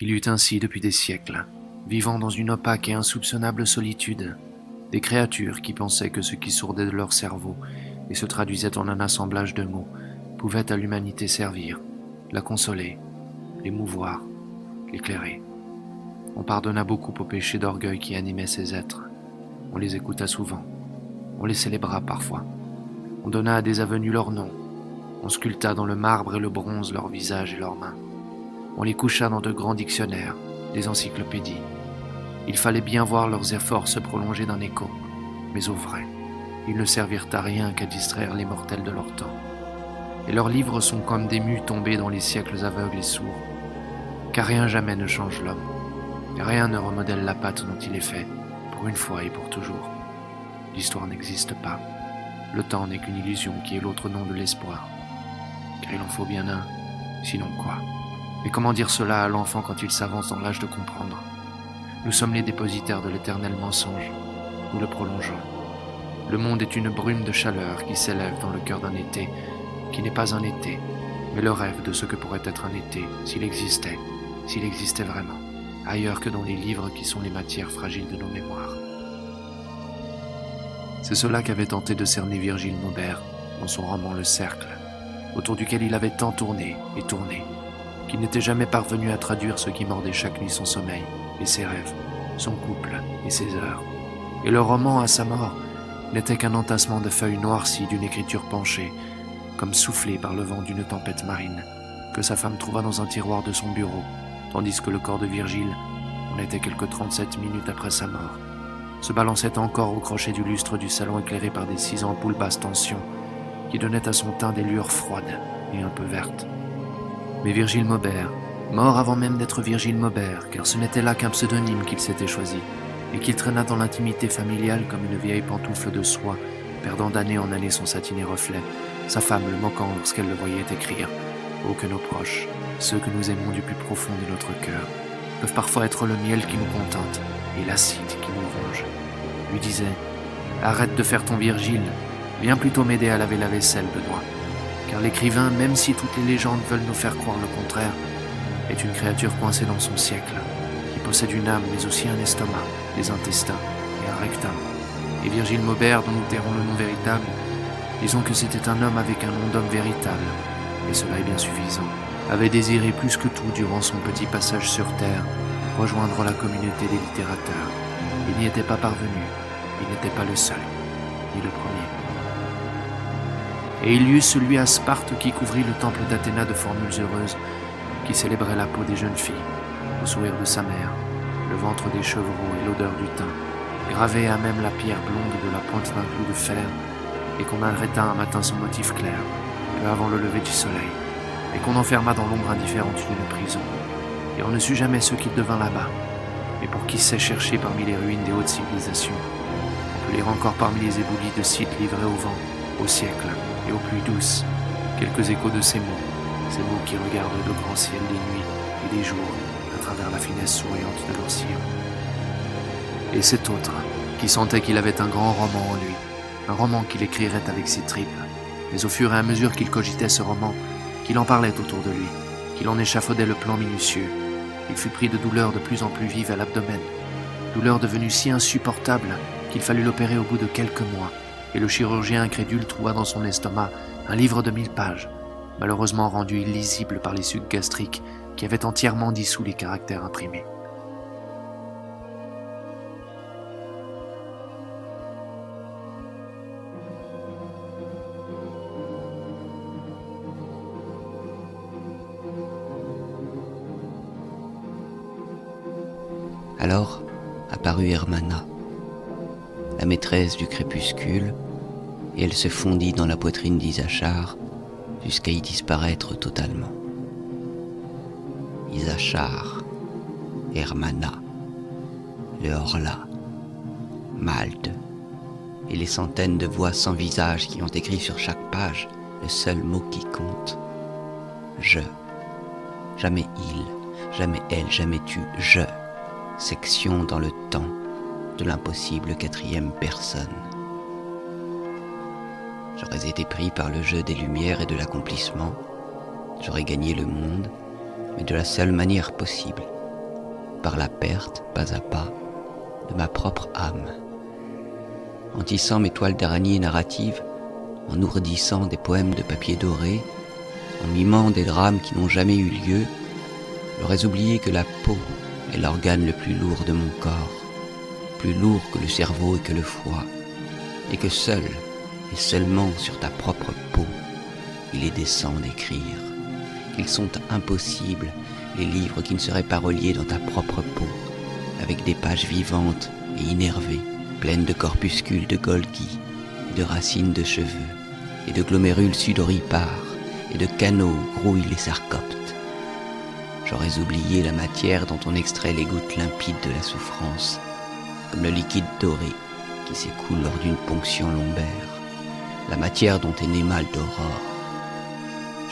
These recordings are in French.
Il y eut ainsi depuis des siècles, vivant dans une opaque et insoupçonnable solitude, des créatures qui pensaient que ce qui sourdait de leur cerveau et se traduisait en un assemblage de mots pouvait à l'humanité servir, la consoler, l'émouvoir, l'éclairer. On pardonna beaucoup aux péchés d'orgueil qui animaient ces êtres. On les écouta souvent. On les célébra parfois. On donna à des avenues leur nom. On sculpta dans le marbre et le bronze leurs visages et leurs mains. On les coucha dans de grands dictionnaires, des encyclopédies. Il fallait bien voir leurs efforts se prolonger d'un écho, mais au vrai, ils ne servirent à rien qu'à distraire les mortels de leur temps. Et leurs livres sont comme des mues tombées dans les siècles aveugles et sourds. Car rien jamais ne change l'homme, et rien ne remodèle la pâte dont il est fait, pour une fois et pour toujours. L'histoire n'existe pas. Le temps n'est qu'une illusion qui est l'autre nom de l'espoir. Car il en faut bien un, sinon quoi? Mais comment dire cela à l'enfant quand il s'avance dans l'âge de comprendre? Nous sommes les dépositaires de l'éternel mensonge. Nous le prolongeons. Le monde est une brume de chaleur qui s'élève dans le cœur d'un été, qui n'est pas un été, mais le rêve de ce que pourrait être un été, s'il existait vraiment, ailleurs que dans les livres qui sont les matières fragiles de nos mémoires. C'est cela qu'avait tenté de cerner Virgile Maubert dans son roman Le Cercle, autour duquel il avait tant tourné et tourné, qu'il n'était jamais parvenu à traduire ce qui mordait chaque nuit son sommeil et ses rêves, son couple et ses heures. Et le roman, à sa mort, n'était qu'un entassement de feuilles noircies d'une écriture penchée, comme soufflée par le vent d'une tempête marine, que sa femme trouva dans un tiroir de son bureau, tandis que le corps de Virgile, on était quelque 37 minutes après sa mort, se balançait encore au crochet du lustre du salon éclairé par des 6 ampoules basse tension, qui donnaient à son teint des lueurs froides et un peu vertes. Mais Virgile Maubert, mort avant même d'être Virgile Maubert, car ce n'était là qu'un pseudonyme qu'il s'était choisi, et qu'il traîna dans l'intimité familiale comme une vieille pantoufle de soie, perdant d'année en année son satiné reflet, sa femme le moquant lorsqu'elle le voyait écrire « Oh que nos proches, ceux que nous aimons du plus profond de notre cœur, peuvent parfois être le miel qui nous contente et l'acide qui nous ronge. » Lui disait « Arrête de faire ton Virgile, viens plutôt m'aider à laver la vaisselle, Benoît. » Car l'écrivain, même si toutes les légendes veulent nous faire croire le contraire, est une créature coincée dans son siècle, qui possède une âme mais aussi un estomac, des intestins et un rectum. Et Virgile Maubert, dont nous tairons le nom véritable, disons que c'était un homme avec un nom d'homme véritable, et cela est bien suffisant, avait désiré plus que tout durant son petit passage sur Terre rejoindre la communauté des littérateurs. Il n'y était pas parvenu, il n'était pas le seul, ni le premier. Et il y eut celui à Sparte qui couvrit le temple d'Athéna de formules heureuses, qui célébrait la peau des jeunes filles, le sourire de sa mère, le ventre des chevreaux et l'odeur du thym, gravé à même la pierre blonde de la pointe d'un clou de fer, et qu'on arrêta un matin sans motif clair, peu avant le lever du soleil, et qu'on enferma dans l'ombre indifférente d'une prison. Et on ne sut jamais ce qu'il devint là-bas, mais pour qui sait chercher parmi les ruines des hautes civilisations. On peut lire encore parmi les éboulis de sites livrés au vent, au siècle et aux pluies douces, quelques échos de ces mots qui regardent le grand ciel des nuits et des jours à travers la finesse souriante de leur sillon. Et cet autre, qui sentait qu'il avait un grand roman en lui, un roman qu'il écrirait avec ses tripes, mais au fur et à mesure qu'il cogitait ce roman, qu'il en parlait autour de lui, qu'il en échafaudait le plan minutieux, il fut pris de douleurs de plus en plus vives à l'abdomen, douleurs devenues si insupportables qu'il fallut l'opérer au bout de quelques mois, et le chirurgien incrédule trouva dans son estomac un livre de 1000 pages, malheureusement rendu illisible par les sucs gastriques qui avaient entièrement dissous les caractères imprimés. Alors apparut Hermana, la maîtresse du crépuscule, et elle se fondit dans la poitrine d'Isachar jusqu'à y disparaître totalement. Isachar, Hermana, le Horla, Malte, et les centaines de voix sans visage qui ont écrit sur chaque page le seul mot qui compte. Je. Jamais il, jamais elle, jamais tu, je. Section dans le temps de l'impossible 4e personne. J'aurais été pris par le jeu des lumières et de l'accomplissement. J'aurais gagné le monde, mais de la seule manière possible, par la perte, pas à pas, de ma propre âme. En tissant mes toiles d'araignée narratives, en ourdissant des poèmes de papier doré, en mimant des drames qui n'ont jamais eu lieu, j'aurais oublié que la peau est l'organe le plus lourd de mon corps, plus lourd que le cerveau et que le foie, et que seul et seulement sur ta propre peau, il est décent d'écrire, qu'ils sont impossibles, les livres qui ne seraient pas reliés dans ta propre peau, avec des pages vivantes et innervées, pleines de corpuscules de Golgi, et de racines de cheveux, et de glomérules sudoripares, et de canaux grouillent les sarcoptes. J'aurais oublié la matière dont on extrait les gouttes limpides de la souffrance, comme le liquide doré qui s'écoule lors d'une ponction lombaire, la matière dont est né mal d'aurore.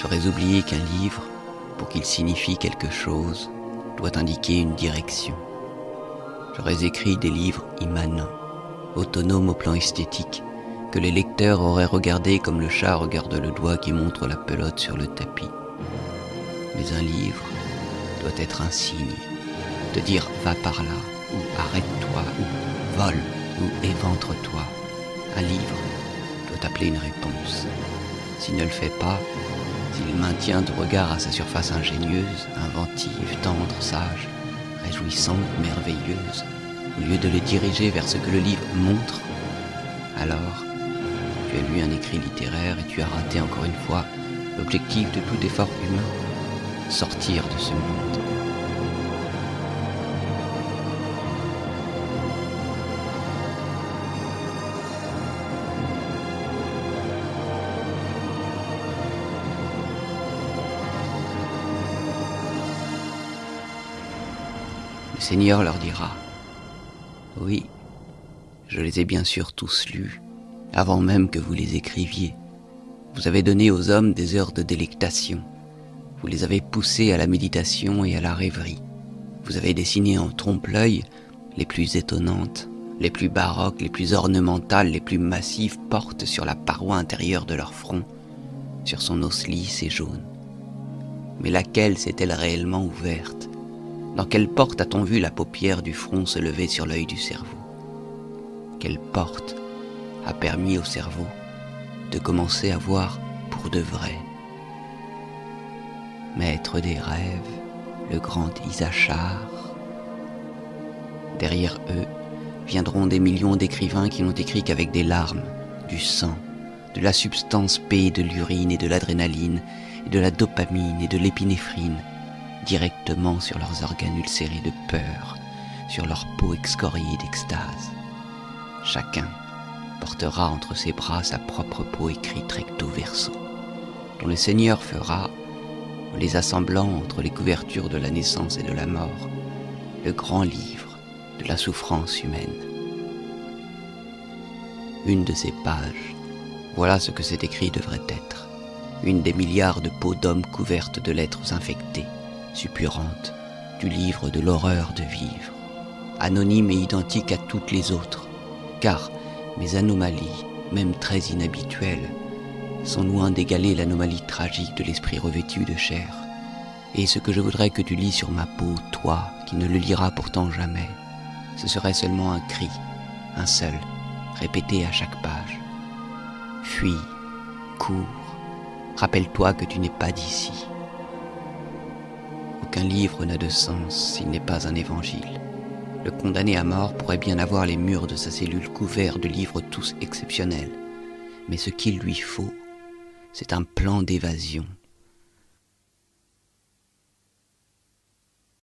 J'aurais oublié qu'un livre, pour qu'il signifie quelque chose, doit indiquer une direction. J'aurais écrit des livres immanents, autonomes au plan esthétique, que les lecteurs auraient regardé comme le chat regarde le doigt qui montre la pelote sur le tapis. Mais un livre doit être un signe, te dire va par là, ou arrête-toi, ou vole, ou éventre-toi. Un livre doit appeler une réponse. S'il ne le fait pas, s'il maintient ton regard à sa surface ingénieuse, inventive, tendre, sage, réjouissante, merveilleuse, au lieu de le diriger vers ce que le livre montre, alors tu as lu un écrit littéraire et tu as raté encore une fois l'objectif de tout effort humain, sortir de ce monde. Le Seigneur leur dira, « Oui, je les ai bien sûr tous lus, avant même que vous les écriviez. Vous avez donné aux hommes des heures de délectation. Vous les avez poussés à la méditation et à la rêverie. Vous avez dessiné en trompe-l'œil les plus étonnantes, les plus baroques, les plus ornementales, les plus massives portes sur la paroi intérieure de leur front, sur son os lisse et jaune. Mais laquelle s'est-elle réellement ouverte ? Dans quelle porte a-t-on vu la paupière du front se lever sur l'œil du cerveau ? Quelle porte a permis au cerveau de commencer à voir pour de vrai ? Maître des rêves, le grand Issachar. Derrière eux viendront des millions d'écrivains qui n'ont écrit qu'avec des larmes, du sang, de la substance P, de l'urine et de l'adrénaline, et de la dopamine et de l'épinéphrine, directement sur leurs organes ulcérés de peur, sur leur peau excoriée d'extase. Chacun portera entre ses bras sa propre peau écrite recto verso, dont le Seigneur fera, en les assemblant entre les couvertures de la naissance et de la mort, le grand livre de la souffrance humaine. Une de ces pages, voilà ce que cet écrit devrait être, une des milliards de peaux d'hommes couvertes de lettres infectées, suppurantes, du livre de l'horreur de vivre, anonyme et identique à toutes les autres, car mes anomalies, même très inhabituelles, sont loin d'égaler l'anomalie tragique de l'esprit revêtu de chair. Et ce que je voudrais que tu lis sur ma peau, toi, qui ne le liras pourtant jamais, ce serait seulement un cri, un seul, répété à chaque page. Fuis, cours, rappelle-toi que tu n'es pas d'ici. Aucun livre n'a de sens s'il n'est pas un évangile. Le condamné à mort pourrait bien avoir les murs de sa cellule couverts de livres tous exceptionnels. Mais ce qu'il lui faut, c'est un plan d'évasion,